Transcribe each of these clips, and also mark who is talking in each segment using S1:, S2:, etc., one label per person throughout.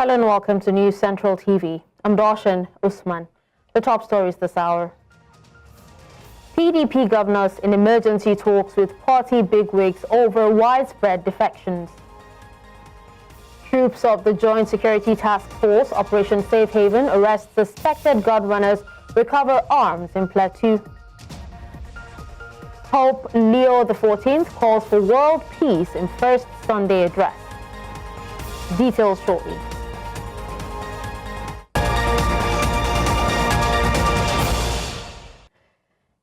S1: Hello and welcome to News Central TV. I'm Roshan Usman. The top stories this hour. PDP governors in emergency talks with party bigwigs over widespread defections. Troops of the Joint Security Task Force, Operation Safe Haven, arrest suspected gun runners, recover arms in Plateau. Pope Leo XIV calls for world peace in First Sunday address. Details shortly.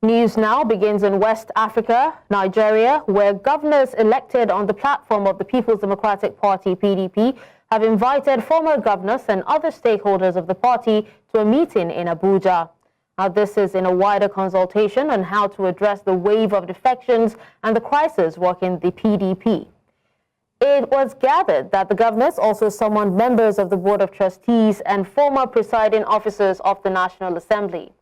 S1: News now begins in West Africa, Nigeria, where governors elected on the platform of the People's Democratic Party, PDP, have invited former governors and other stakeholders of the party to a meeting in Abuja. Now, this is in a wider consultation on how to address the wave of defections and the crisis rocking the PDP. It was gathered that the governors also summoned members of the Board of Trustees and former presiding officers of the National Assembly.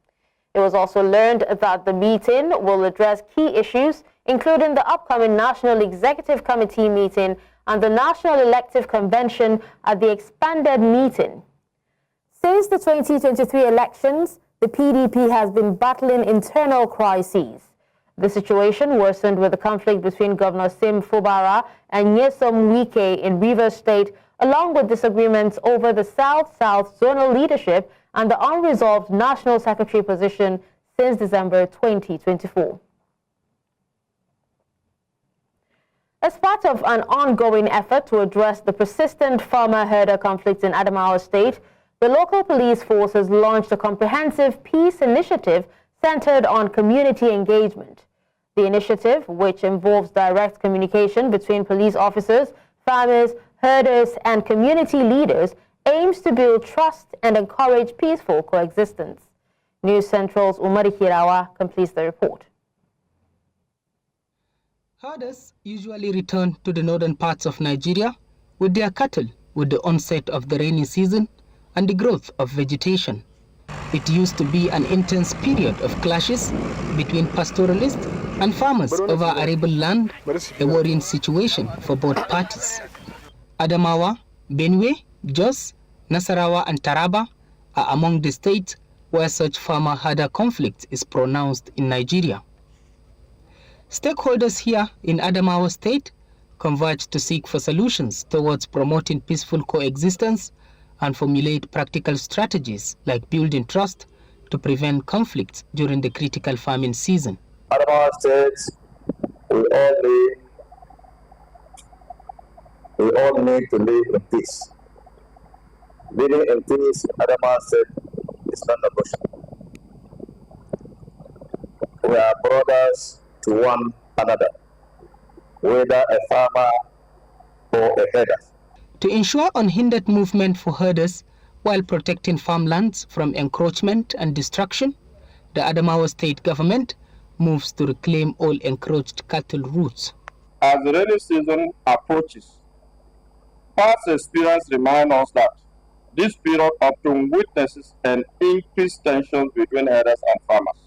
S1: It was also learned that the meeting will address key issues, including the upcoming National Executive Committee meeting and the National Elective Convention at the expanded meeting. Since the 2023 elections, the PDP has been battling internal crises. The situation worsened with the conflict between Governor Sim Fubara and Nyesom Wike in Rivers State, along with disagreements over the South-South zonal leadership and the unresolved National Secretary position since December 2024. As part of an ongoing effort to address the persistent farmer-herder conflict in Adamawa State, the local police force has launched a comprehensive peace initiative centered on community engagement. The initiative, which involves direct communication between police officers, farmers, herders, and community leaders, aims to build trust and encourage peaceful coexistence. News Central's Umari Hirawa completes the report.
S2: Herders usually return to the northern parts of Nigeria with their cattle with the onset of the rainy season and the growth of vegetation. It used to be an intense period of clashes between pastoralists and farmers over arable land, a worrying situation for both parties. Adamawa, Benue, Jos, Nasarawa and Taraba are among the states where such farmer-herder conflict is pronounced in Nigeria. Stakeholders here in Adamawa State converge to seek for solutions towards promoting peaceful coexistence and formulate practical strategies like building trust to prevent conflicts during the critical farming season.
S3: Adamawa State, we all need to live in peace. Living in peace in Adamawa State is not negotiable. We are brothers to one another, whether a farmer or a herder.
S2: To ensure unhindered movement for herders while protecting farmlands from encroachment and destruction, the Adamawa State government moves to reclaim all encroached cattle routes.
S4: As the rainy season approaches, past experience reminds us that this period often witnesses an increased tension between herders and farmers,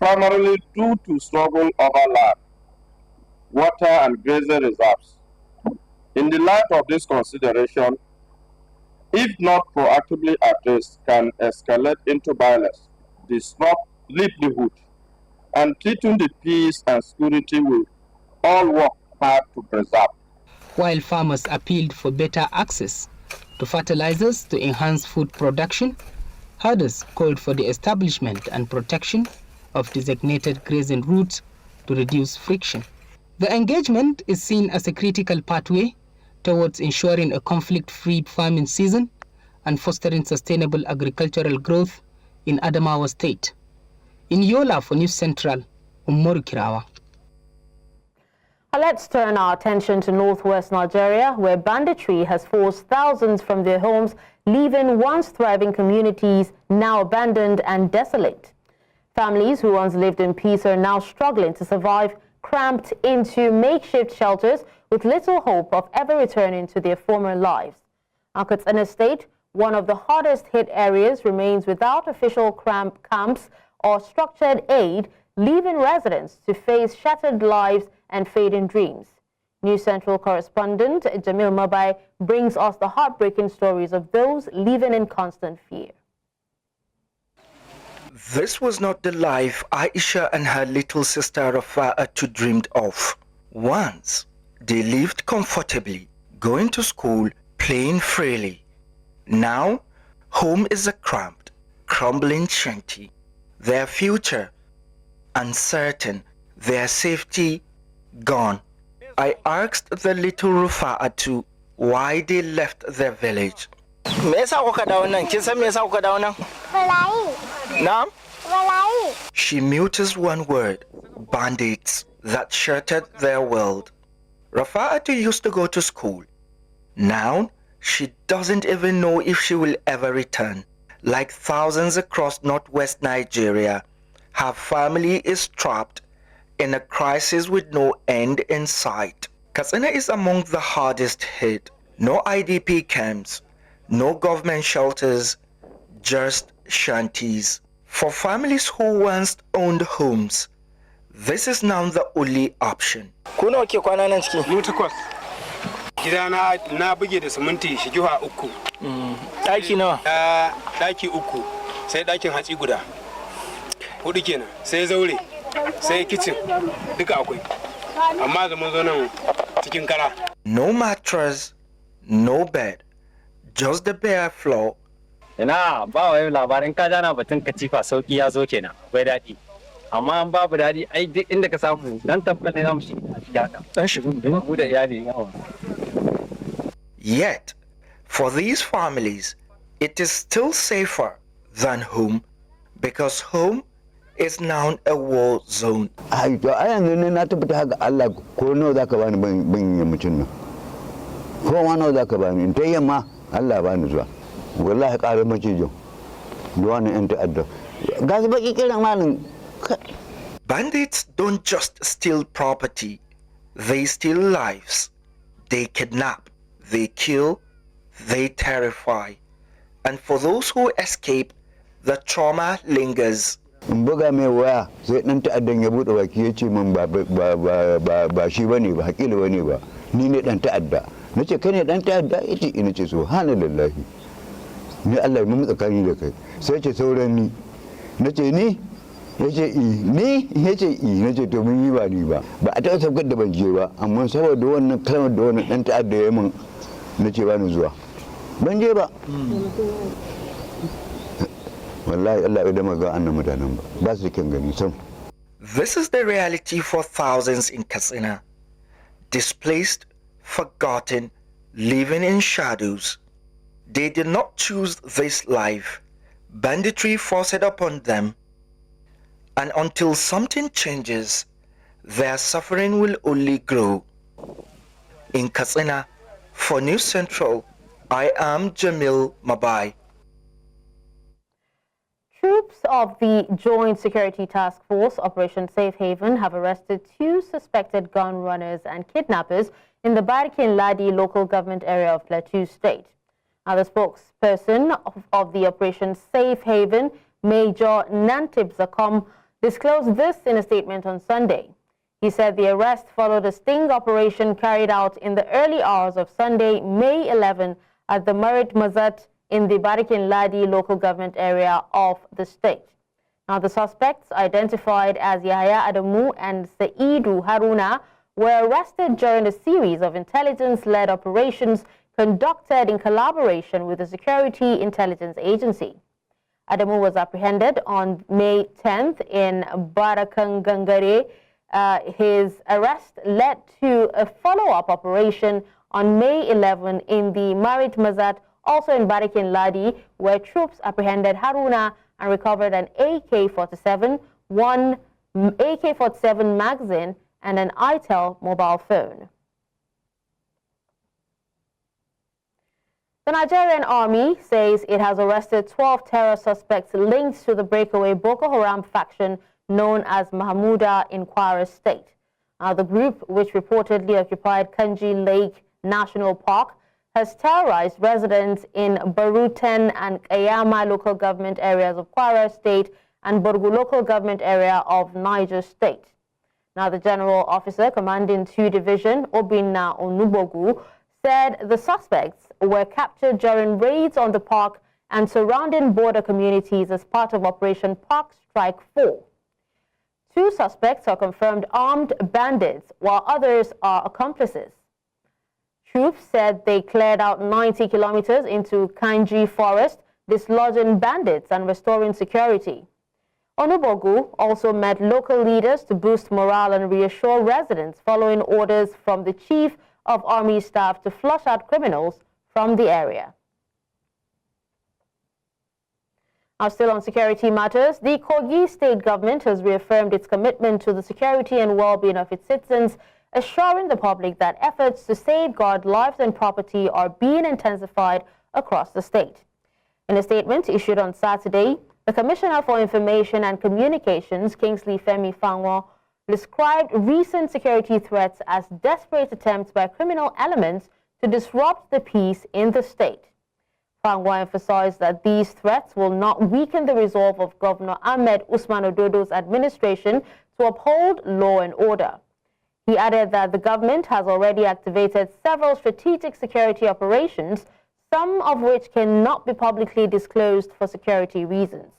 S4: primarily due to struggle over land, water and grazing reserves. In the light of this consideration, if not proactively addressed, can escalate into violence, disrupt livelihood, and threaten the peace and security we all work hard to preserve.
S2: While farmers appealed for better access to fertilizers to enhance food production, herders called for the establishment and protection of designated grazing routes to reduce friction. The engagement is seen as a critical pathway towards ensuring a conflict-free farming season and fostering sustainable agricultural growth in Adamawa State. In Yola for News Central, Umoru Kirawa.
S1: Let's turn our attention to northwest Nigeria, where banditry has forced thousands from their homes, leaving once thriving communities now abandoned and desolate. Families who once lived in peace are now struggling to survive, cramped into makeshift shelters with little hope of ever returning to their former lives. Katsina State, one of the hardest hit areas, remains without official camps or structured aid, leaving residents to face shattered lives and fading dreams. News Central correspondent Jamil Mabai brings us the heartbreaking stories of those living in constant fear.
S5: This was not the life Aisha and her little sister Rafa'atu dreamed of. Once, they lived comfortably, going to school, playing freely. Now, home is a cramped, crumbling shanty. Their future uncertain, their safety gone. I asked the little Rafa'atu why they left their village. She mutes one word, bandits, that shattered their world. Rafa'atu used to go to school. Now, she doesn't even know if she will ever return. Like thousands across northwest Nigeria, her family is trapped in a crisis with no end in sight. Katsina is among the hardest hit. No IDP camps, no government shelters, just shanties. For families who once owned homes, this is now the only option.
S6: Gidana na buge da siminti shigiwa uku.
S5: Daki nawa?
S6: Daki uku. Sai dakin hatsi guda. Hudu kenan. Sai zaure. Sai kitchen. Duka akwai. Amma zaman zo nan cikin kara.
S5: No mattress, no bed, just the bare floor.
S7: Ina ba wai labarin ka jana batun katifa sauki ya zo kenan. Bai dadi. Amma an babu dadi ai duk inda ka samu dan tabbata ne zamu shi ya ka. Dan shirin da mu da iyali yawa.
S5: Yet, for these families, it is still safer than home because home is now a war zone.
S8: Ai to ayan ne na tabbata haka Allah ko nawa zaka bani ban yi mutun nan. Ko ma nawa zaka bani in tayi ma Allah bani zuwa. Wallahi ƙara mace jo. Duwana yan ta'adda. Gashi baki kiran malin.
S5: Bandits don't just steal property, they steal lives. They kidnap, they kill, they terrify. And for those who escape, the trauma lingers.
S8: Buga mai waya sai dan ta'addan ya bude baki yace min ba shi bane ba hakili bane ba ni ne dan ta'adda nace kai ne dan ta'adda yace ina ce subhanallahi ni Allah mun tsakani da kai sai yace sauran ni nace ni yace ni yace nace to mun yi ba ni ba a taɓa sabgar da ban je ba amma saboda wannan kalmar da wannan dan ta'adda ya min nace ba ni zuwa ban je ba wallahi Allah ya dama ga annan mutanen ba su kin gani sam.
S5: This is the reality for thousands in Katsina, displaced, forgotten, living in shadows. They did not choose this life. Banditry forced it upon them. And until something changes, their suffering will only grow. In Katsina, for News Central, I am Jamil Mabai.
S1: Troops of the Joint Security Task Force, Operation Safe Haven, have arrested 2 suspected gun runners and kidnappers in the Baruten Ladi local government area of Plateau State. Now, the spokesperson of the Operation Safe Haven, Major Nantib Zakom, disclosed this in a statement on Sunday. He said the arrest followed a sting operation carried out in the early hours of Sunday, May 11, at the Marit Mazat in the Baruten Ladi local government area of the state. Now, the suspects, identified as Yahya Adamu and Saidu Haruna, were arrested during a series of intelligence-led operations conducted in collaboration with the Security Intelligence Agency. Adamu was apprehended on May 10th in Barakangangare. His arrest led to a follow-up operation on May 11 in the Marit Mazat, also in Baruten Ladi, where troops apprehended Haruna and recovered an AK-47, one AK-47 magazine, and an ITEL mobile phone. The Nigerian Army says it has arrested 12 terror suspects linked to the breakaway Boko Haram faction known as Mahmuda in Kwara State. The group, which reportedly occupied Kanji Lake National Park, has terrorized residents in Baruten and Kaiama local government areas of Kwara State and Borgu local government area of Niger State. Now, the general officer commanding 2 Division, Obinna Onubogu, said the suspects were captured during raids on the park and surrounding border communities as part of Operation Park Strike 4. 2 suspects are confirmed armed bandits, while others are accomplices. Troops said they cleared out 90 kilometers into Kanji Forest, dislodging bandits and restoring security. Onubogu also met local leaders to boost morale and reassure residents following orders from the Chief of Army Staff to flush out criminals from the area. Now, still on security matters, the Kogi State government has reaffirmed its commitment to the security and well-being of its citizens, assuring the public that efforts to safeguard lives and property are being intensified across the state. In a statement issued on Saturday, the Commissioner for Information and Communications, Kingsley Femi Fangwa, described recent security threats as desperate attempts by criminal elements to disrupt the peace in the state. Fangwa emphasized that these threats will not weaken the resolve of Governor Ahmed Usman Ododo's administration to uphold law and order. He added that the government has already activated several strategic security operations, some of which cannot be publicly disclosed for security reasons.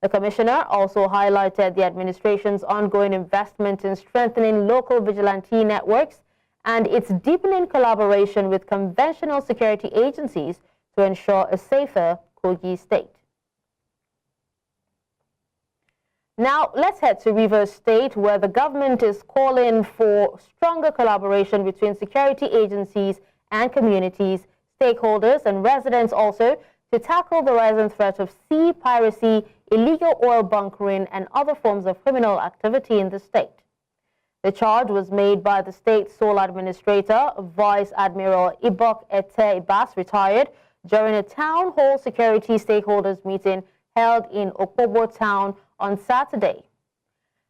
S1: The commissioner also highlighted the administration's ongoing investment in strengthening local vigilante networks and its deepening collaboration with conventional security agencies to ensure a safer Kogi State. Now, let's head to Rivers State, where the government is calling for stronger collaboration between security agencies and communities, stakeholders, and residents also to tackle the rising threat of sea piracy, illegal oil bunkering, and other forms of criminal activity in the state. The charge was made by the state sole administrator, Vice Admiral Ibok Ete Ibas, retired, during a town hall security stakeholders meeting held in Okpobo town on Saturday.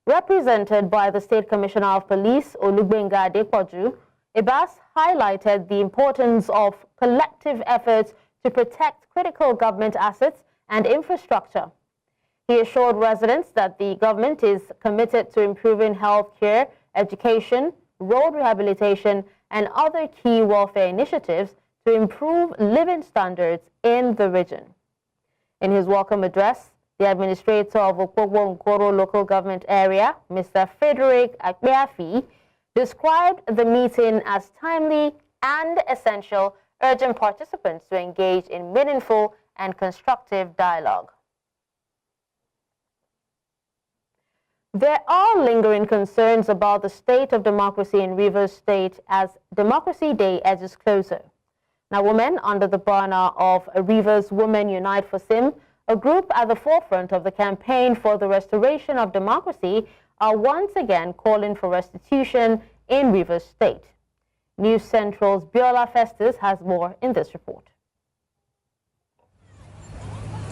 S1: Represented by the State Commissioner of Police, Olugbenga Adepoju, Ibas highlighted the importance of collective efforts to protect critical government assets and infrastructure. He assured residents that the government is committed to improving health care, education, road rehabilitation, and other key welfare initiatives to improve living standards in the region. In his welcome address, the administrator of Okpogbo Nkoro local government area, Mr. Frederick Akpeafi, described the meeting as timely and essential, urging participants to engage in meaningful and constructive dialogue. There are lingering concerns about the state of democracy in Rivers State as Democracy Day edges closer. Now, women under the banner of Rivers Women Unite for SIM, a group at the forefront of the campaign for the restoration of democracy, are once again calling for restitution in Rivers State. News Central's Biola Festus has more in this report.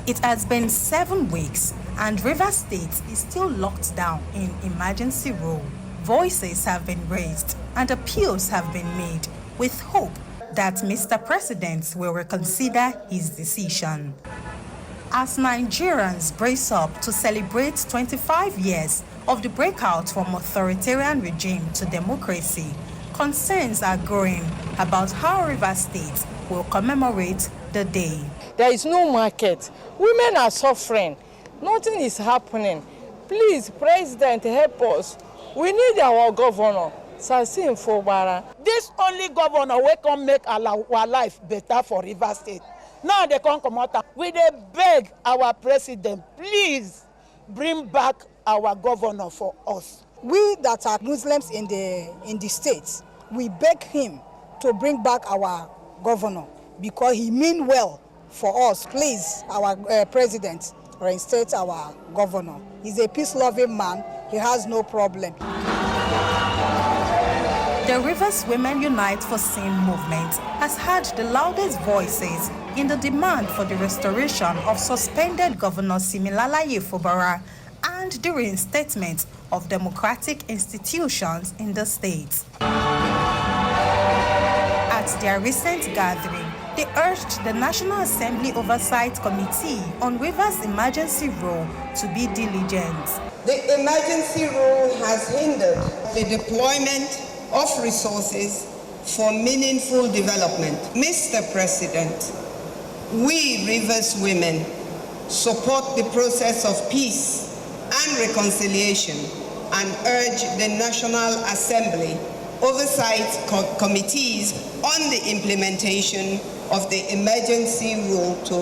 S9: It has been 7 weeks and Rivers State is still locked down in emergency rule. Voices have been raised and appeals have been made with hope that Mr. President will reconsider his decision. As Nigerians brace up to celebrate 25 years of the breakout from authoritarian regime to democracy, concerns are growing about how Rivers State will commemorate the day.
S10: There is no market. Women are suffering. Nothing is happening. Please, President, help us. We need our governor. This only governor will come make our life better for Rivers State. Now they can't come out. We beg our president, please bring back our governor for us.
S11: We that are Muslims in the states, we beg him to bring back our governor because he mean well for us. Please, our president, reinstate our governor. He's a peace-loving man. He has no problem.
S9: The Rivers Women Unite for SIM movement has had the loudest voices in the demand for the restoration of suspended Governor Siminalayi Fubara and the reinstatement of democratic institutions in the state. At their recent gathering, They urged the National Assembly Oversight Committee on Rivers Emergency Rule to be diligent.
S12: The emergency rule has hindered the deployment of resources for meaningful development. Mr. President, we Rivers women support the process of peace and reconciliation and urge the National Assembly Oversight Committees on the implementation of the emergency rule to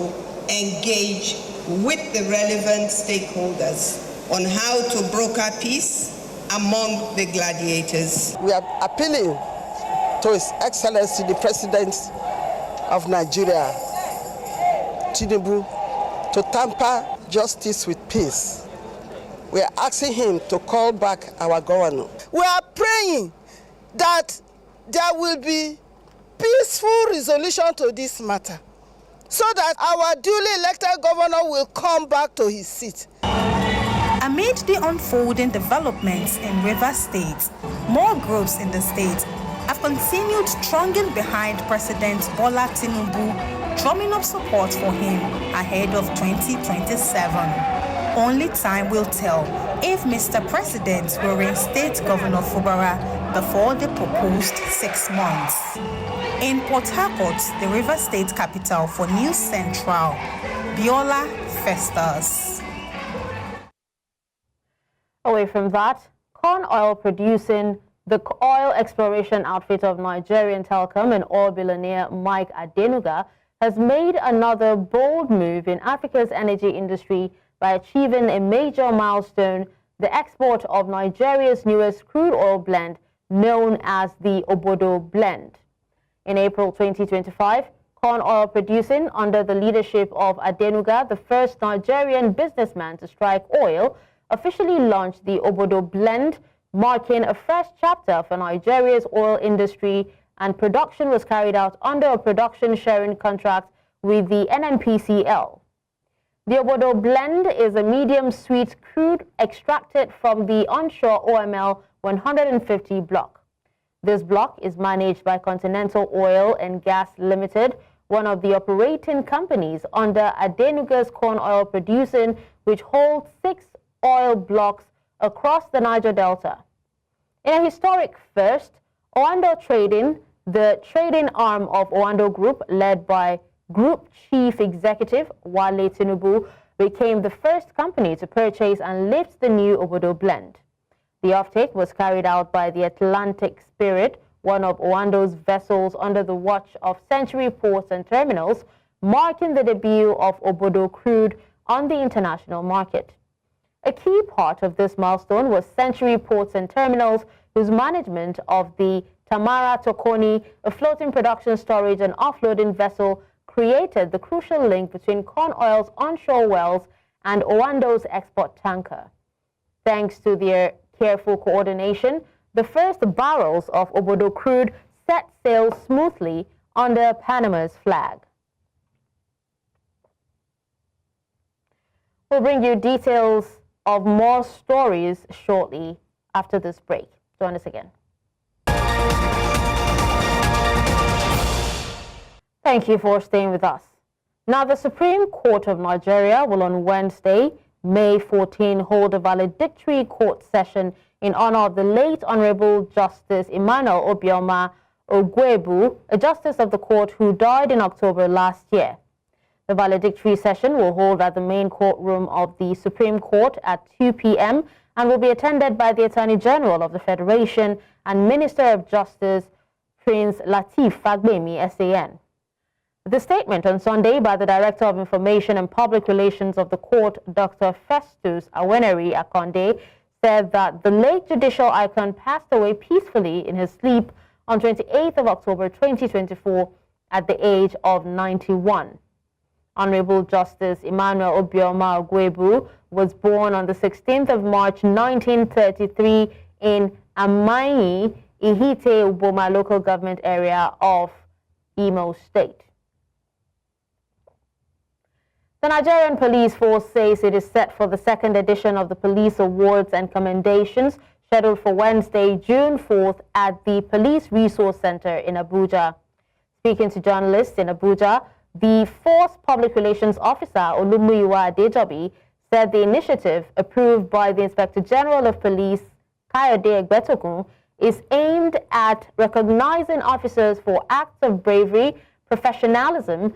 S12: engage with the relevant stakeholders on how to broker peace among the gladiators.
S10: We are appealing to His Excellency the President of Nigeria, Tinubu, to tamper justice with peace. We are asking him to call back our governor. We are praying that there will be peaceful resolution to this matter so that our duly elected governor will come back to his seat.
S9: Amid the unfolding developments in Rivers State, more groups in the state have continued thronging behind President Bola Tinubu, drumming up support for him ahead of 2027. Only time will tell if Mr. President will reinstate Governor Fubara before the proposed 6 months. In Port Harcourt, the Rivers State capital for News Central, Biola Festus.
S1: Away from that, corn oil producing the oil exploration outfit of Nigerian telecom and oil billionaire Mike Adenuga has made another bold move in Africa's energy industry by achieving a major milestone, the export of Nigeria's newest crude oil blend known as the Obodo blend. In April 2025, corn oil producing under the leadership of Adenuga, the first Nigerian businessman to strike oil, officially launched the Obodo blend, marking a fresh chapter for Nigeria's oil industry, and production was carried out under a production sharing contract with the NNPCL. The Obodo blend is a medium sweet crude extracted from the onshore OML 150 block. This block is managed by Continental Oil and Gas Limited, one of the operating companies under Adenuga's corn oil producing, which holds 6 oil blocks across the Niger Delta. In a historic first, Owando Trading, the trading arm of Owando Group, led by Group Chief Executive Wale Tinubu, became the first company to purchase and lift the new Obodo blend. The offtake was carried out by the Atlantic Spirit, one of Owando's vessels under the watch of Century Ports and Terminals, marking the debut of Obodo crude on the international market. A key part of this milestone was Century Ports and Terminals, whose management of the Tamara Tokoni, a floating production, storage and offloading vessel, created the crucial link between corn oil's onshore wells and Owando's export tanker. Thanks to their careful coordination, the first barrels of Obodo crude set sail smoothly under Panama's flag. We'll bring you details of more stories shortly after this break. Join us again. Thank you for staying with us. Now, the Supreme Court of Nigeria will on Wednesday, May 14, hold a valedictory court session in honor of the late Honorable Justice Emmanuel Obioma Ogwebu, a justice of the court who died in October last year. The valedictory session will hold at the main courtroom of the Supreme Court at 2 p.m. and will be attended by the Attorney General of the Federation and Minister of Justice, Prince Lateef Fagbemi, SAN. The statement on Sunday by the Director of Information and Public Relations of the court, Dr. Festus Aweneri Akonde, said that the late judicial icon passed away peacefully in his sleep on 28th of October 2024 at the age of 91. Honorable Justice Emmanuel Obioma Ogwebu was born on the 16th of March 1933 in Amayi, Ihite Uboma local government area of Imo State. The Nigerian Police Force says it is set for the second edition of the Police Awards and Commendations, scheduled for Wednesday, June 4th at the Police Resource Center in Abuja. Speaking to journalists in Abuja, the Force Public Relations Officer, Olumuyiwa Adejobi, said the initiative, approved by the Inspector General of Police, Kayode Egbetokun, is aimed at recognizing officers for acts of bravery, professionalism,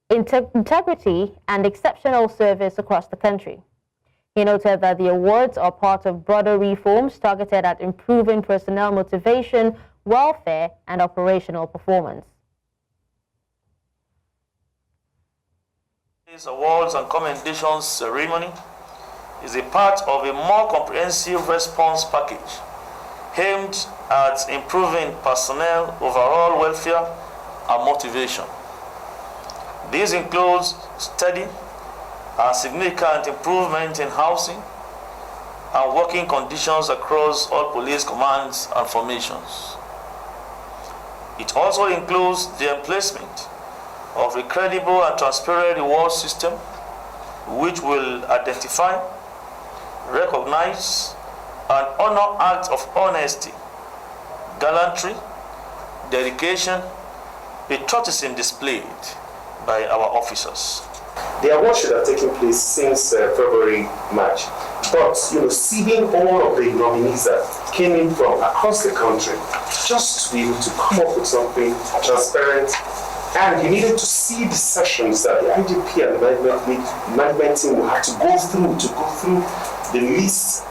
S1: integrity, and exceptional service across the country. He noted that the awards are part of broader reforms targeted at improving personnel motivation, welfare, and operational performance.
S13: This awards and commendations ceremony is a part of a more comprehensive response package aimed at improving personnel overall welfare and motivation. This includes steady and significant improvement in housing and working conditions across all police commands and formations. It also includes the emplacement of a credible and transparent reward system which will identify, recognize, and honor acts of honesty, gallantry, dedication, patriotism displayed by our officers.
S14: The award should have taken place since February, March. But, seeing all of the nominees that came in from across the country, just to be able to come up with something transparent, and you needed to see the sessions that the IGP and the management team will have to go through the list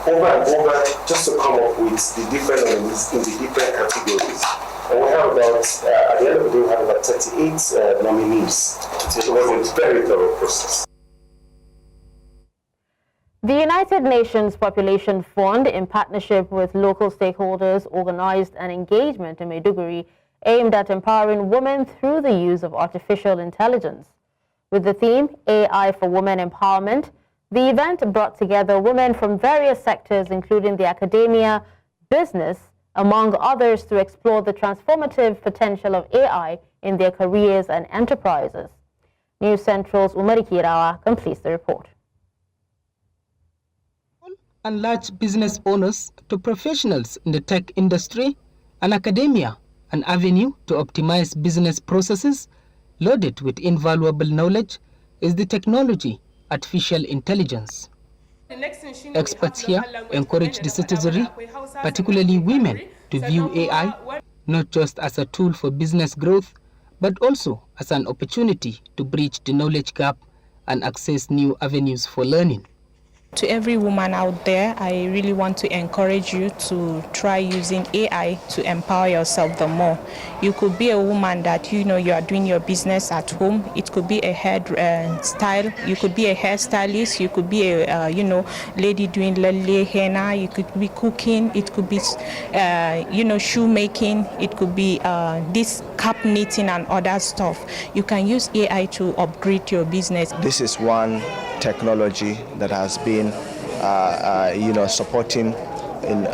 S14: over and over just to come up with the different nominees in the different categories. And we have about, at the end of the day, we have about 38 nominees. It was a very thorough process.
S1: The United Nations Population Fund, in partnership with local stakeholders, organized an engagement in Maiduguri aimed at empowering women through the use of artificial intelligence. With the theme, AI for Women Empowerment, the event brought together women from various sectors, including the academia, business, among others, to explore the transformative potential of AI in their careers and enterprises. News Central's Umari Kirawa completes the report.
S2: And large business owners to professionals in the tech industry and academia, an avenue to optimize business processes loaded with invaluable knowledge is the technology, artificial intelligence. Experts here encourage the citizenry, particularly women, to view AI not just as a tool for business growth, but also as an opportunity to bridge the knowledge gap and access new avenues for learning.
S15: To every woman out there, I really want to encourage you to try using AI to empower yourself the more. You could be a woman that you are doing your business at home. It could be a hair style. You could be a hairstylist. You could be a lady doing lele henna. You could be cooking. It could be shoemaking. It could be this cap knitting and other stuff. You can use AI to upgrade your business.
S16: This is one technology that has been supporting in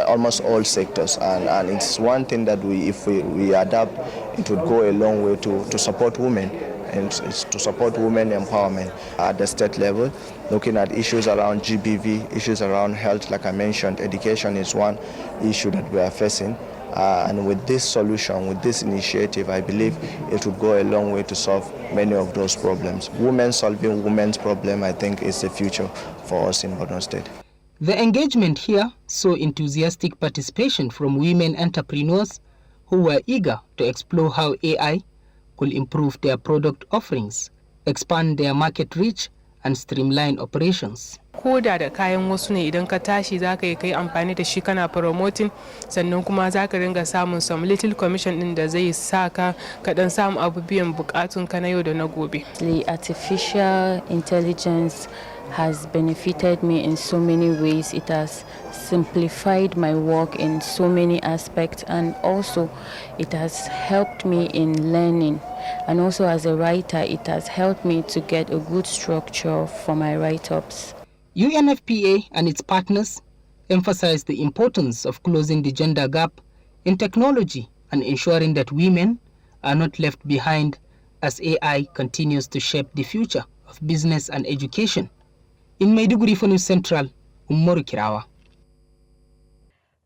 S16: almost all sectors, and it's one thing that if we adapt, it would go a long way to support women, and it's to support women empowerment at the state level, looking at issues around GBV, issues around health. Like I mentioned, education is one issue that we are facing. And with this solution, with this initiative, I believe it would go a long way to solve many of those problems. Women solving women's problem, I think, is the future for us in Borno State.
S2: The engagement here saw enthusiastic participation from women entrepreneurs who were eager to explore how AI could improve their product offerings, expand their market reach, and streamline operations.
S17: Ko da kayan wasu ne idan ka tashi za ka yi kai amfani da shi kana promoting, sannan kuma za ka ringa samun some little commission din da zai sa ka dan samu abu biyan bukatun ka na yau da na gobe.
S18: The artificial intelligence has benefited me in so many ways. It has simplified my work in so many aspects, and also it has helped me in learning. And also as a writer, it has helped me to get a good structure for my write-ups.
S2: UNFPA and its partners emphasize the importance of closing the gender gap in technology and ensuring that women are not left behind as AI continues to shape the future of business and education. In Maiduguri for News Central, Umoru Kirawa.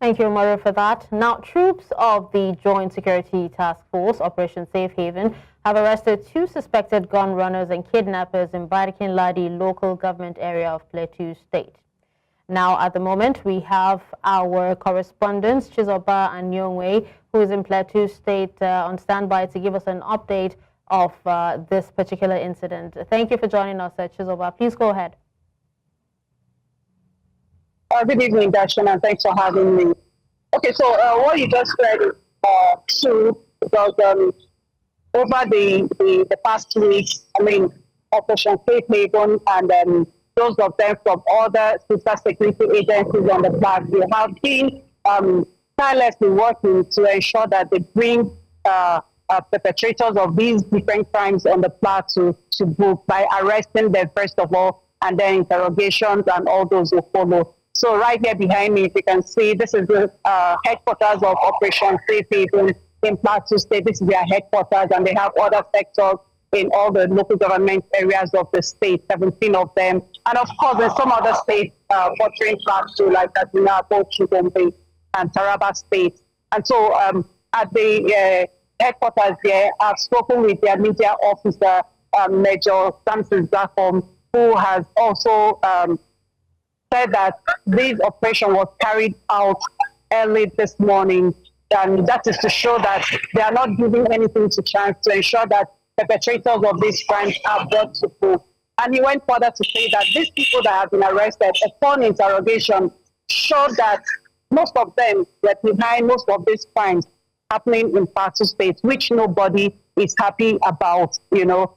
S1: Thank you, Umaru, for that. Now, troops of the Joint Security Task Force, Operation Safe Haven, have arrested 2 suspected gun runners and kidnappers in Baruten Ladi local government area of Plateau State. Now, at the moment, we have our correspondents, Chizoba and Nyongwe, who is in Plateau State, on standby to give us an update of this particular incident. Thank you for joining us, Chizoba. Please go ahead.
S19: Good evening, Dashan, and thanks for having me. Okay, so what you just said is true, because over the past weeks, I mean, Operation Safe Haven and those of them from other sister security agencies on the flag, they have been tirelessly working to ensure that they bring perpetrators of these different crimes on the plateau to book by arresting them first of all, and then interrogations and all those who follow. So right here behind me, if you can see, this is the headquarters of Operation Safe Haven in Plateau State. This is their headquarters, and they have other sectors in all the local government areas of the state, 17 of them. And of course, there's some other states bordering Plateau, like Kaduna, Gombe, and Taraba State. And so at the headquarters here, I've spoken with their media officer, Major Samson Zafom, who has also said that this operation was carried out early this morning, and that is to show that they are not giving anything to chance, to ensure that perpetrators of these crimes are brought to proof. And he went further to say that these people that have been arrested, upon interrogation, showed that most of them were behind most of these crimes happening in Plateau State, which nobody is happy about. You know,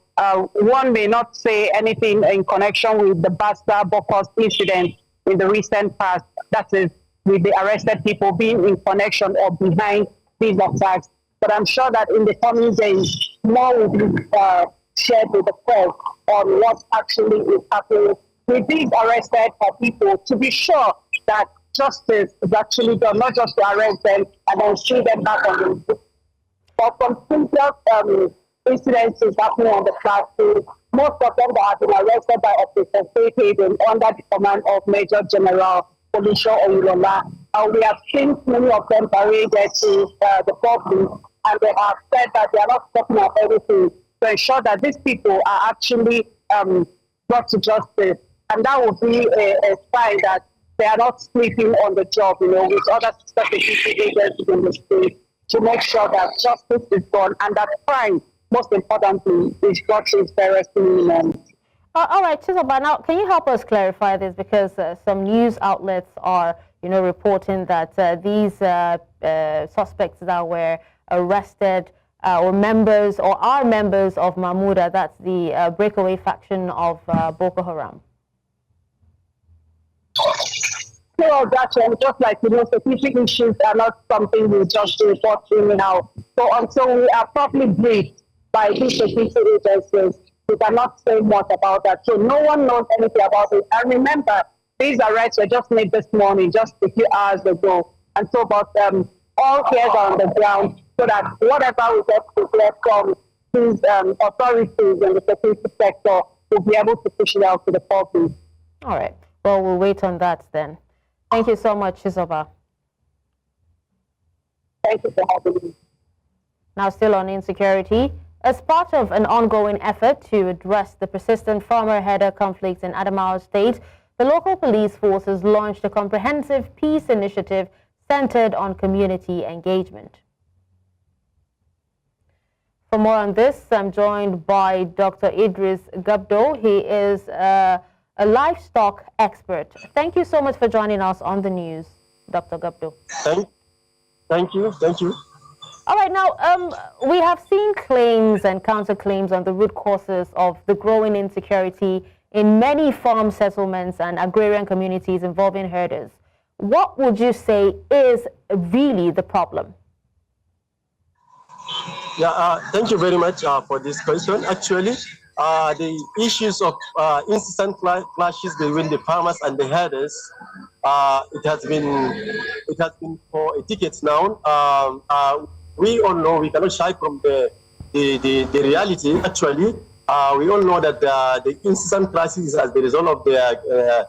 S19: one may not say anything in connection with the Basta Bokos incident in the recent past, that is, with the arrested people being in connection or behind these attacks. But I'm sure that in the coming days, more will be shared with the press on what actually is happening with these arrested people, to be sure that justice is actually done, not just to arrest them and then see them back on the book. But from previous incidences happening on the plateau, most of them that have been arrested by Operation Safe Haven under the command of Major General Obinna Onubogu. We have seen many of them paraded to the public, and they have said that they are not talking about everything to ensure that these people are actually brought to justice. And that will be a sign that they are not sleeping on the job, you know, with other security agencies in the state, to make sure that justice is done and that crime, most importantly, is brought to its fairest minimum.
S1: All right, Chizoba, now can you help us clarify this, because some news outlets are, you know, reporting that these suspects that were arrested or members or are members of Mahmuda, that's the breakaway faction of Boko Haram.
S19: So that's just like, you know, security issues are not something we just report anyhow. So until we are properly briefed by these security agencies, we cannot say much about that. So no one knows anything about it. And remember, these arrests were just made this morning, just a few hours ago. And so, but all cares are on the ground, so that whatever we get from these authorities in the security sector, will be able to push it out to the public.
S1: All right. Well, we'll wait on that then. Thank you so much, Chizoba.
S19: Thank you for having me.
S1: Now, still on insecurity, as part of an ongoing effort to address the persistent farmer-herder conflicts in Adamawa State, the local police forces launched a comprehensive peace initiative centered on community engagement. For more on this, I'm joined by Dr. Idris Gabdo. He is a livestock expert. Thank you so much for joining us on the news, Dr. Gabdo.
S20: Thank you.
S1: All right, now, we have seen claims and counterclaims on the root causes of the growing insecurity in many farm settlements and agrarian communities involving herders. What would you say is really the problem?
S20: Yeah, thank you very much for this question. Actually, the issues of incessant clashes between the farmers and the herders, it has been for decades now. We all know, we cannot shy from the reality. Actually, we all know that the incessant clashes is as the result of the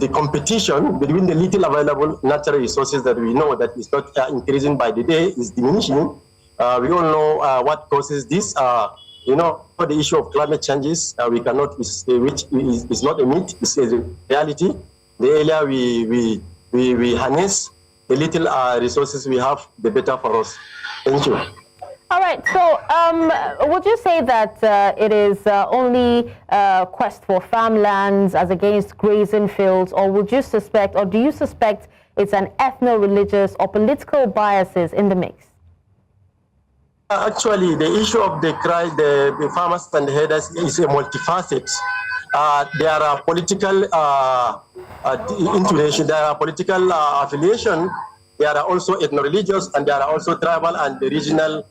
S20: the competition between the little available natural resources that we know that is not increasing by the day is diminishing. We all know what causes this. The issue of climate changes, we cannot, which is not a myth, it's a reality. The earlier we harness the little resources we have, the better for us. Thank you.
S1: All right, so would you say that it is only a quest for farmlands as against grazing fields, or would you suspect, or do you suspect it's an ethno-religious or political biases in the mix?
S20: Actually, the issue of the farmers and the herders is a multifaceted. There are political inclination, there are political affiliation, there are also ethno-religious, and there are also tribal and regional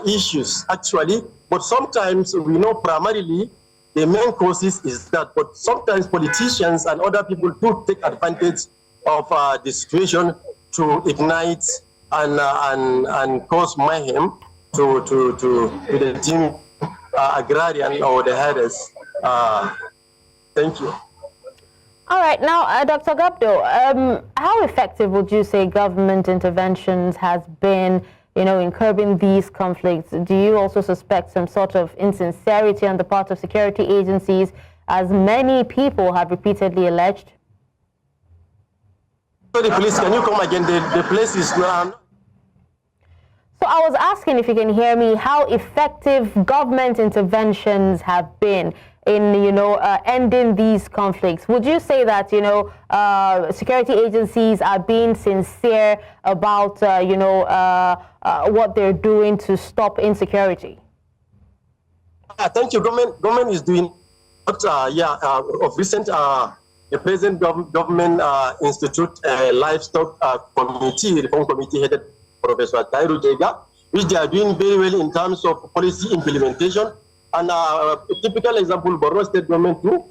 S20: issues, actually. But sometimes we know primarily the main causes is that, but sometimes politicians and other people do take advantage of the situation to ignite and cause mayhem to the team agrarian or the herders. Thank you.
S1: All right, now, Dr. Gabdo, how effective would you say government interventions has been, in curbing these conflicts? Do you also suspect some sort of insincerity on the part of security agencies, as many people have repeatedly alleged?
S20: Sorry, please, can you come again? The place is now.
S1: So I was asking, if you can hear me, how effective government interventions have been in, ending these conflicts. Would you say that, security agencies are being sincere about, what they're doing to stop insecurity?
S20: Thank you. Government is doing, of recent, the present government institute a livestock reform committee headed Professor Tairu Jega, which they are doing very well in terms of policy implementation. And a typical example, Borno State government too,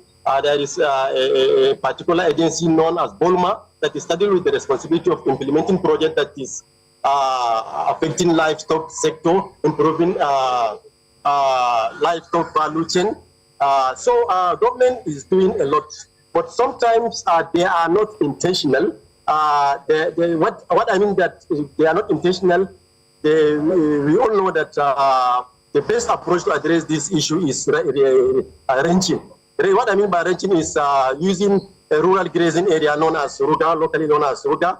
S20: there is a particular agency known as BOLMA that is studying with the responsibility of implementing projects that is affecting livestock sector, improving livestock value chain. So government is doing a lot, but sometimes they are not intentional. What I mean that they are not intentional, we all know that the best approach to address this issue is ranching. What I mean by ranching is using a rural grazing area known as Ruga, locally known as Ruga,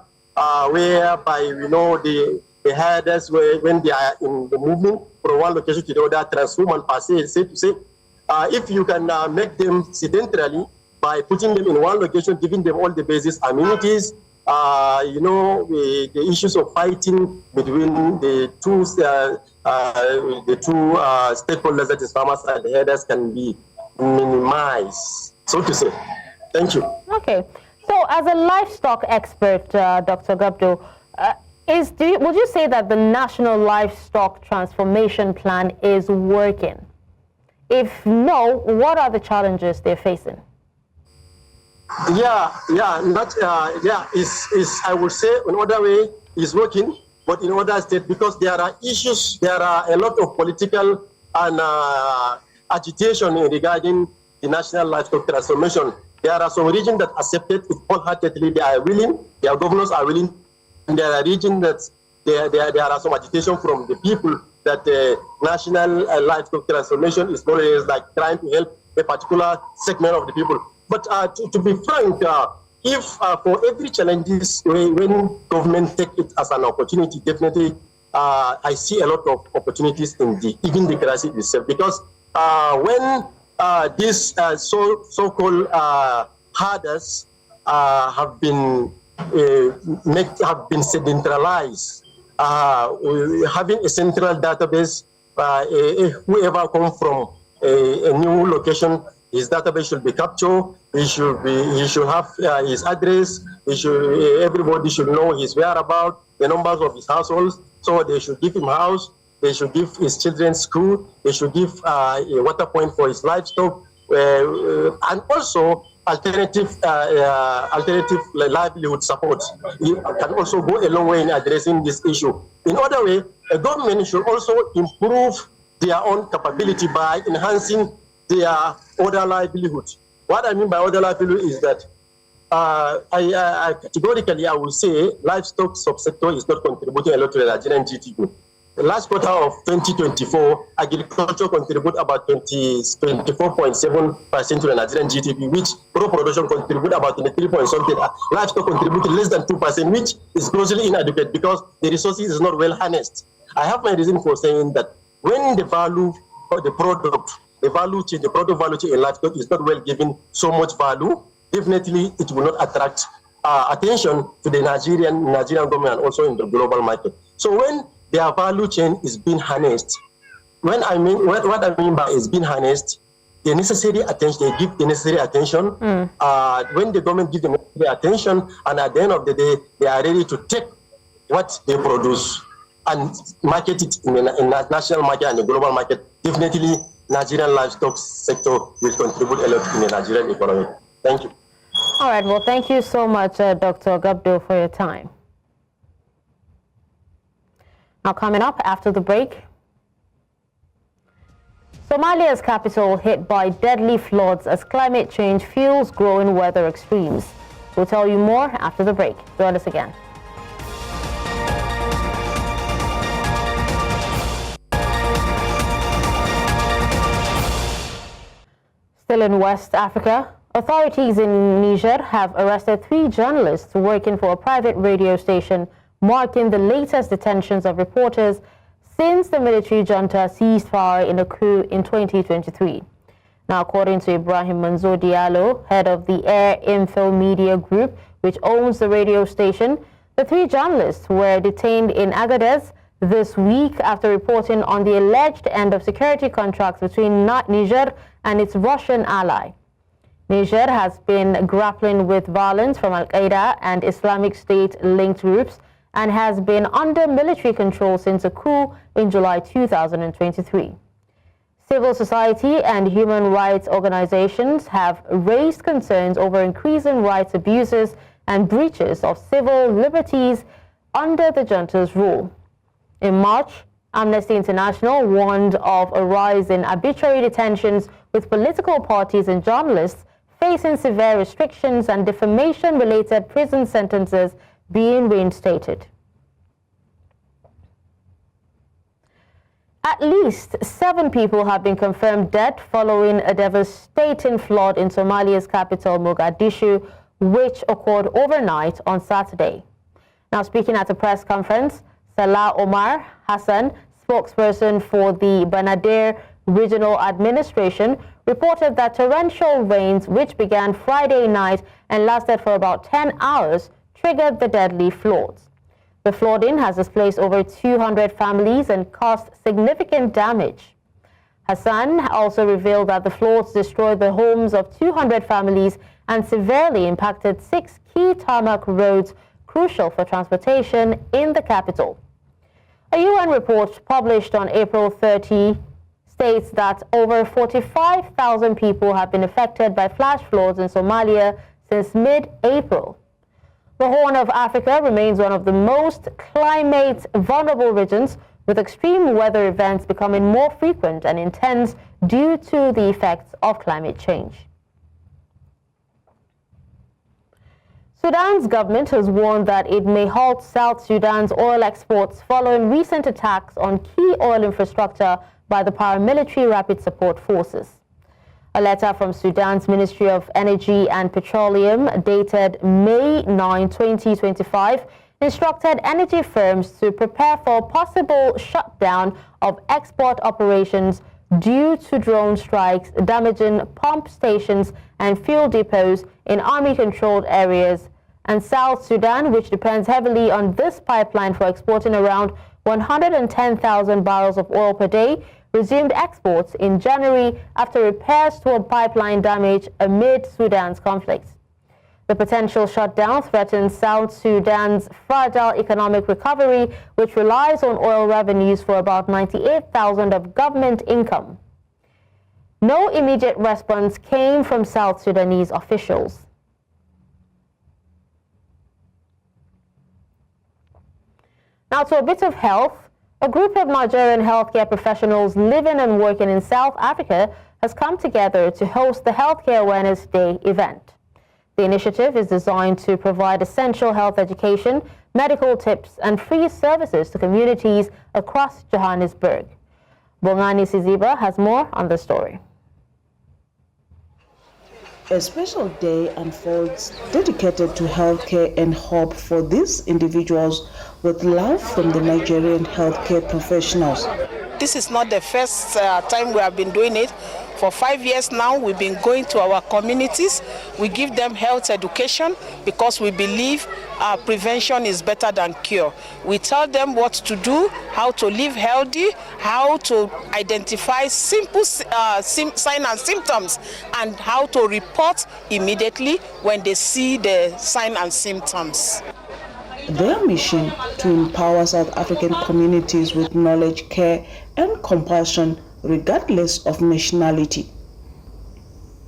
S20: whereby we know the herders, when they are in the movement from one location to the other, transform and pass, if you can make them sedentarily by putting them in one location, giving them all the basic amenities, the issues of fighting between the two stakeholders, that is farmers and herders, can be minimized, so to say. Thank you.
S1: Okay. So as a livestock expert, Dr. Gabdo, would you say that the National Livestock Transformation Plan is working? If no, what are the challenges they're facing?
S20: I would say in other way is working, but in other states, because there are issues, there are a lot of political and agitation regarding the national livestock transformation. There are some regions that accepted it wholeheartedly, they are willing, their governors are willing, and there are regions that there are some agitation from the people that the national livestock transformation is more or less like trying to help a particular segment of the people. But to be frank, if for every challenges, when government take it as an opportunity, definitely I see a lot of opportunities in even the crisis itself. Because when these so-called herders have been centralized, having a central database, whoever comes from a new location, his database should be captured. He should have his address. Everybody should know his whereabouts, the numbers of his households. So they should give him house. They should give his children school. They should give a water point for his livestock, and also alternative livelihood support. It can also go a long way in addressing this issue. In other way, a government should also improve their own capability by enhancing their other livelihood. What I mean by other livelihood is that categorically, I will say livestock subsector is not contributing a lot to the Nigerian GDP. The last quarter of 2024, agriculture contribute about 24.7% to the Nigerian GDP, which crop production contribute about 23 point something. Livestock contribute less than 2%, which is grossly inadequate because the resources is not well harnessed. I have my reason for saying that when the value of the product, the product value chain in livestock is not well given so much value, definitely it will not attract attention to the Nigerian government and also in the global market. So when their value chain is being harnessed, what I mean by is being harnessed, the necessary attention, they give the necessary attention. When the government gives the necessary attention, and at the end of the day, they are ready to take what they produce and market it in the national market and the global market, definitely Nigerian livestock sector will contribute a lot in the Nigerian economy. Thank you.
S1: All right, well, thank you so much, Dr. Gabdo, for your time. Now, coming up after the break, Somalia's capital hit by deadly floods as climate change fuels growing weather extremes. We'll tell you more after the break. Join us again. Still in West Africa, authorities in Niger have arrested 3 journalists working for a private radio station, marking the latest detentions of reporters since the military junta seized fire in a coup in 2023. Now, according to Ibrahim Manzo Diallo, head of the Air Info Media Group, which owns the radio station, the 3 journalists were detained in Agadez this week after reporting on the alleged end of security contracts between Niger and its Russian ally. Niger has been grappling with violence from Al-Qaeda and Islamic State-linked groups and has been under military control since a coup in July 2023. Civil society and human rights organizations have raised concerns over increasing rights abuses and breaches of civil liberties under the junta's rule. In March, Amnesty International warned of a rise in arbitrary detentions, with political parties and journalists facing severe restrictions and defamation-related prison sentences being reinstated. At least 7 people have been confirmed dead following a devastating flood in Somalia's capital, Mogadishu, which occurred overnight on Saturday. Now, speaking at a press conference, Salah Omar Hassan, spokesperson for the Banadere Regional Administration, reported that torrential rains, which began Friday night and lasted for about 10 hours, triggered the deadly floods. The flooding has displaced over 200 families and caused significant damage. Hassan also revealed that the floods destroyed the homes of 200 families and severely impacted 6 key tarmac roads crucial for transportation in the capital. A UN report published on April 30 states that over 45,000 people have been affected by flash floods in Somalia since mid-April. The Horn of Africa remains one of the most climate vulnerable regions, with extreme weather events becoming more frequent and intense due to the effects of climate change. Sudan's government has warned that it may halt South Sudan's oil exports following recent attacks on key oil infrastructure by the paramilitary Rapid Support Forces. A letter from Sudan's Ministry of Energy and Petroleum dated May 9, 2025, instructed energy firms to prepare for a possible shutdown of export operations due to drone strikes damaging pump stations and fuel depots in army-controlled areas. And South Sudan, which depends heavily on this pipeline for exporting around 110,000 barrels of oil per day, resumed exports in January after repairs to a pipeline damage amid Sudan's conflict. The potential shutdown threatens South Sudan's fragile economic recovery, which relies on oil revenues for about 98,000 of government income. No immediate response came from South Sudanese officials. Now to a bit of health. A group of Nigerian healthcare professionals living and working in South Africa has come together to host the Healthcare Awareness Day event. The initiative is designed to provide essential health education, medical tips, and free services to communities across Johannesburg. Bongani Siziba has more on the story.
S21: A special day unfolds dedicated to healthcare and hope for these individuals with love from the Nigerian healthcare professionals.
S10: This is not the first time we have been doing it. For 5 years now, we've been going to our communities. We give them health education because we believe prevention is better than cure. We tell them what to do, how to live healthy, how to identify simple signs and symptoms, and how to report immediately when they see the signs and symptoms.
S21: Their mission to empower South African communities with knowledge, care, and compassion regardless of nationality.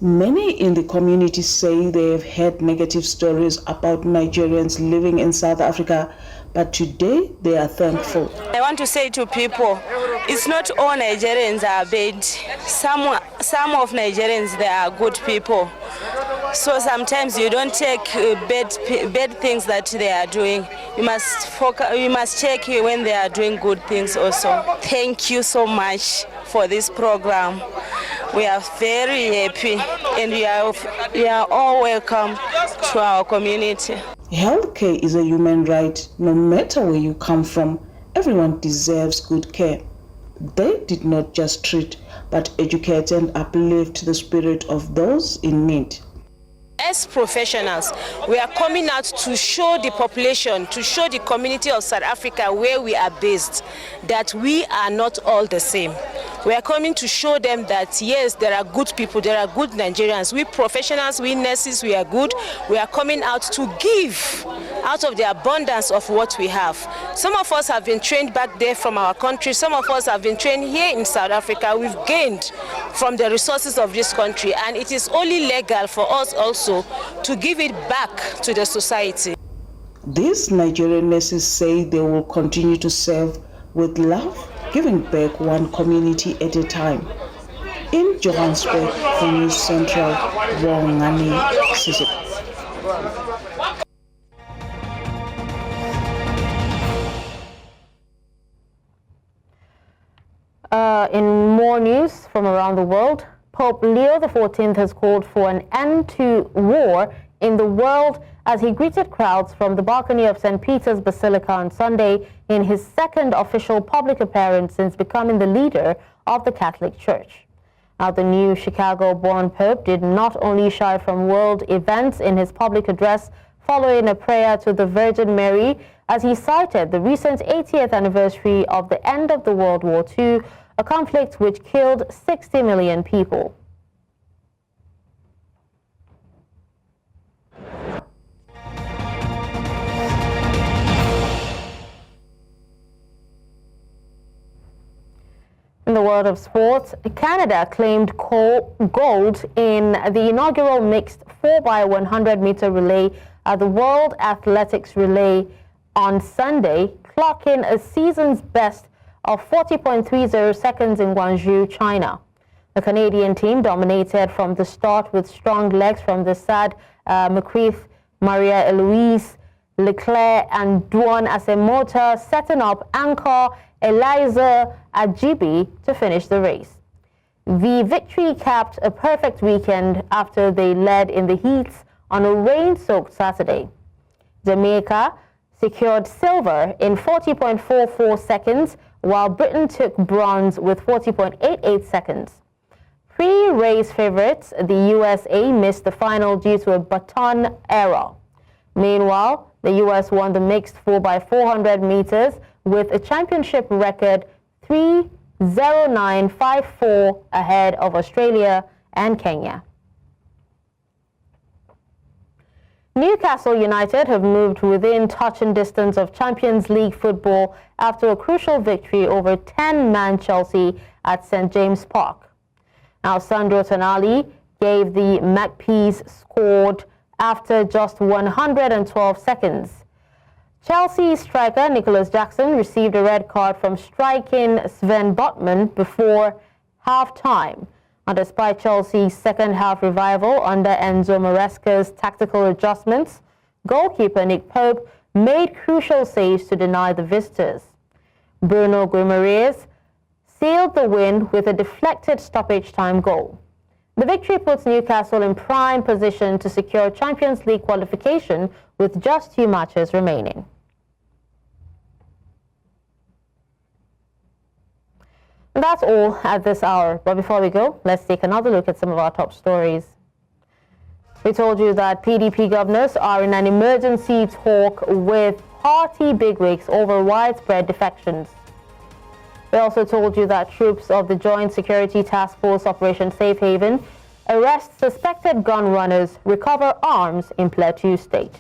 S21: Many in the community say they have heard negative stories about Nigerians living in South Africa, but today they are thankful.
S22: I want to say to people, it's not all Nigerians are bad. Some of Nigerians, they are good people. So sometimes you don't take bad things that they are doing. You must focus. You must check when they are doing good things also. Thank you so much for this program. We are very happy, and we are all welcome to our community.
S21: Healthcare is a human right. No matter where you come from, everyone deserves good care. They did not just treat, but educate and uplift the spirit of those in need.
S22: As professionals, we are coming out to show the population, to show the community of South Africa where we are based, that we are not all the same. We are coming to show them that, yes, there are good people, there are good Nigerians. We professionals, we nurses, we are good. We are coming out to give out of the abundance of what we have. Some of us have been trained back there from our country. Some of us have been trained here in South Africa. We've gained from the resources of this country, and it is only legal for us also to give it back to the society.
S21: These Nigerian nurses say they will continue to serve with love, giving back one community at a time. In Johannesburg, for News Central, Bongani Siziba.
S1: In more news from around the world, Pope Leo XIV has called for an end to war in the world as he greeted crowds from the balcony of St. Peter's Basilica on Sunday in his second official public appearance since becoming the leader of the Catholic Church. Now, the new Chicago-born Pope did not only shy from world events in his public address following a prayer to the Virgin Mary, as he cited the recent 80th anniversary of the end of the World War II, a conflict which killed 60 million people. In the world of sports, Canada claimed gold in the inaugural mixed 4x100 meter relay at the World Athletics Relay on Sunday, clocking a season's best of 40.30 seconds in Guangzhou, China. The Canadian team dominated from the start with strong legs from the Sad McCreath, Maria Eloise Leclerc and Duan Asemota, setting up anchor Eliza Ajibi to finish the race. The victory capped a perfect weekend after they led in the heats on a rain-soaked Saturday. Jamaica secured silver in 40.44 seconds, while Britain took bronze with 40.88 seconds. Pre-race favorites, the USA, missed the final due to a baton error. Meanwhile, the US won the mixed 4x400 meters with a championship record 3:09.54 ahead of Australia and Kenya. Newcastle United have moved within touching distance of Champions League football after a crucial victory over 10-man Chelsea at St. James Park. Now, Sandro Tonali gave the Magpies scored after just 112 seconds. Chelsea striker Nicholas Jackson received a red card from striking Sven Botman before half-time, And despite Chelsea's second-half revival under Enzo Maresca's tactical adjustments, goalkeeper Nick Pope made crucial saves to deny the visitors. Bruno Guimaraes sealed the win with a deflected stoppage-time goal. The victory puts Newcastle in prime position to secure Champions League qualification with just 2 matches remaining. And that's all at this hour. But before we go, let's take another look at some of our top stories. We told you that PDP governors are in an emergency talk with party bigwigs over widespread defections. We also told you that troops of the Joint Security Task Force Operation Safe Haven arrest suspected gun runners, recover arms in Plateau State.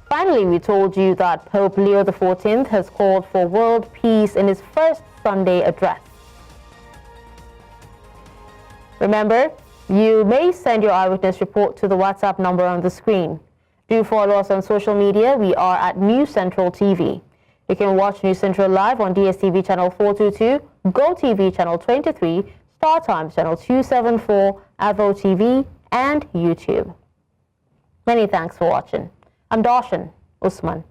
S1: Finally, we told you that Pope Leo XIV has called for world peace in his first Sunday address. Remember, you may send your eyewitness report to the WhatsApp number on the screen. Do follow us on social media. We are at News Central TV. You can watch News Central live on DSTV channel 422, GoTV channel 23, Star Times channel 274, Avo TV, and YouTube. Many thanks for watching. I'm Darshan Usman.